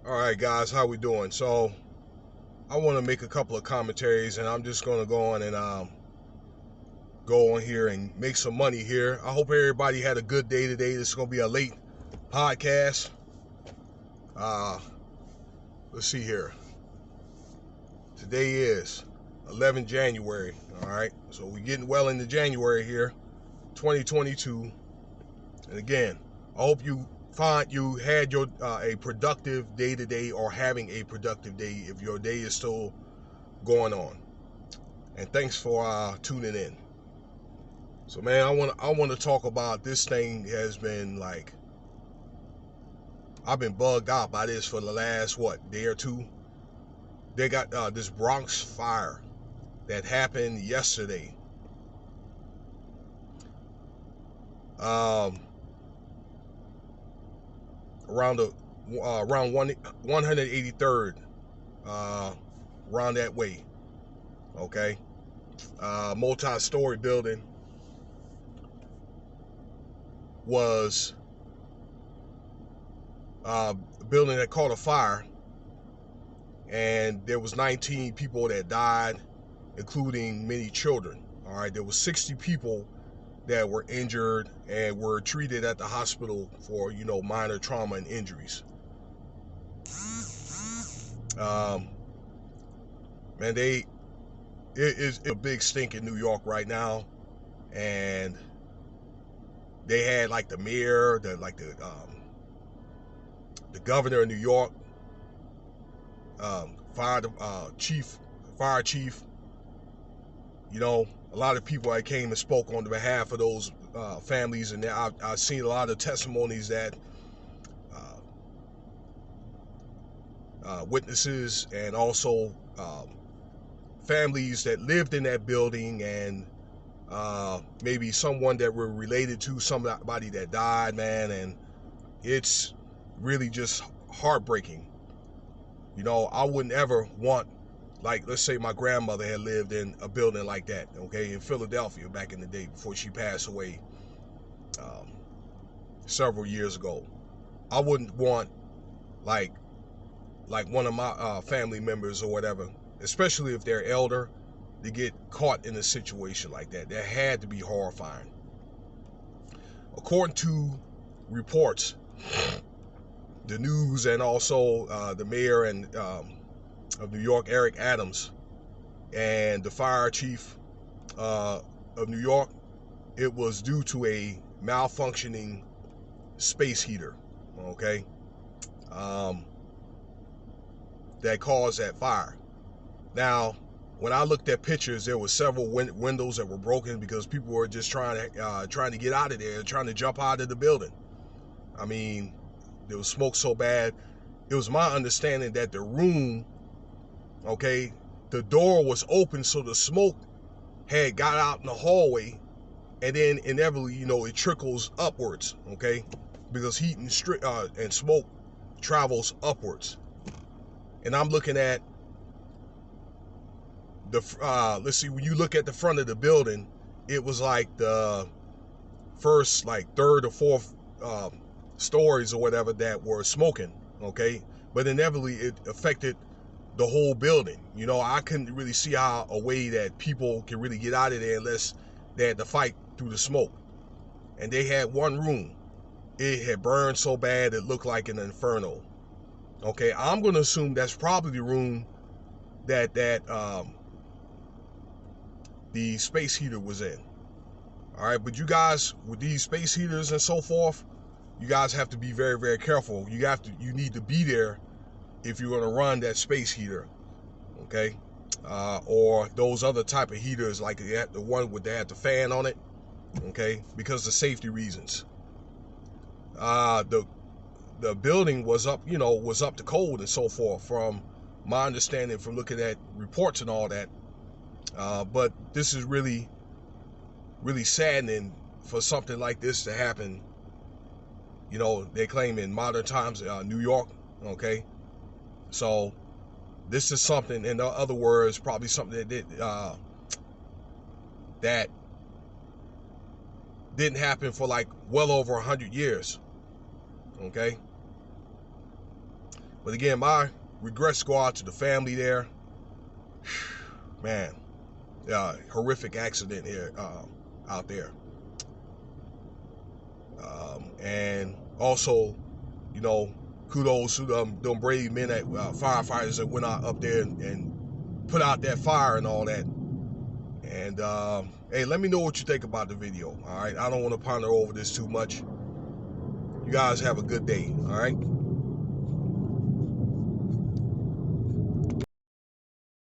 All right, guys, how we doing? So I want to make a couple of commentaries, and I'm just going to go on and go on here and make some money here. I hope everybody had a good day today. This is going to be a late podcast. Uh, let's see here. Today is 11 January. All right, so we're getting well into January here, 2022. And again, I hope you find you had your a productive day today, or having a productive day if your day is still going on. And thanks for tuning in. So man, I want to talk about this thing. Has been like, I've been bugged out by this for the last day or two. They got this Bronx fire that happened yesterday. Around the around 183rd, around that way. Okay, multi-story building was a building that caught a fire, and there was 19 people that died, including many children. All right, there was 60 people that were injured and were treated at the hospital for minor trauma and injuries. Man, it is a big stink in New York right now, and they had like the mayor, the governor of New York, fire chief. A lot of people that came and spoke on the behalf of those families, and I've seen a lot of testimonies that witnesses and also families that lived in that building, and maybe someone that were related to somebody that died, man, and it's really just heartbreaking. I wouldn't ever want, like, let's say my grandmother had lived in a building like that, okay, in Philadelphia back in the day before she passed away several years ago. I wouldn't want like one of my family members or whatever, especially if they're elder, to get caught in a situation like that. That had to be horrifying. According to reports, the news, and also the mayor and of New York, Eric Adams, and the fire chief of New York, it was due to a malfunctioning space heater, okay, that caused that fire. Now, when I looked at pictures, there were several windows that were broken because people were just trying to get out of there, trying to jump out of the building. I mean, there was smoke so bad. It was my understanding that the room, okay, the door was open, so the smoke had got out in the hallway, and then inevitably, it trickles upwards, okay, because heat and smoke travels upwards. And I'm looking at let's see, when you look at the front of the building, it was like the first, like, third or fourth stories or whatever that were smoking, okay, but inevitably it affected the whole building. I couldn't really see how a way that people can really get out of there unless they had to fight through the smoke. And they had one room, it had burned so bad it looked like an inferno. Okay, I'm going to assume that's probably the room that the space heater was in. All right, but you guys, with these space heaters and so forth, you guys have to be very, very careful. You need to be there if you're going to run that space heater, okay, or those other type of heaters, like the one with the fan on it, okay, because of safety reasons. The building was up to code and so forth, from my understanding, from looking at reports and all that. But this is really, really saddening for something like this to happen. They claim in modern times, New York, okay. So this is something, in other words, probably something that didn't happen for like well over 100 years, okay. But again, my regrets go out to the family there. Man, horrific accident here out there. And also, you know, kudos to them brave men, that firefighters that went out up there and put out that fire and all that. And hey, let me know what you think about the video. All right, I don't want to ponder over this too much. You guys have a good day. All right.